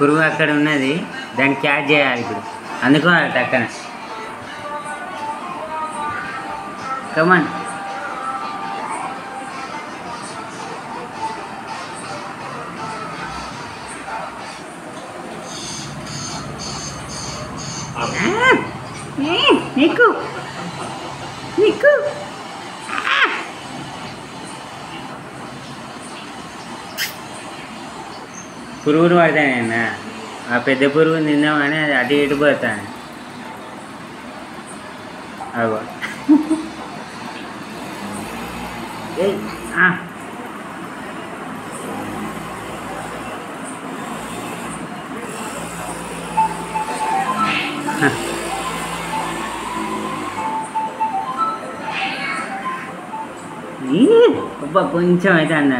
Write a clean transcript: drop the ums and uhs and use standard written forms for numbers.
పురుగు అక్కడ ఉన్నది, దాన్ని క్యాచ్ చేయాలి ఇప్పుడు. అందుకోవాలి టక్కన. కమాన్. నీకు నీకు పురుగులు పడతానన్నా. ఆ పెద్ద పురుగు తిందామని అది అటు ఇటు పోతాను. అగో అబ్బా కొంచెం అయితే అన్నా.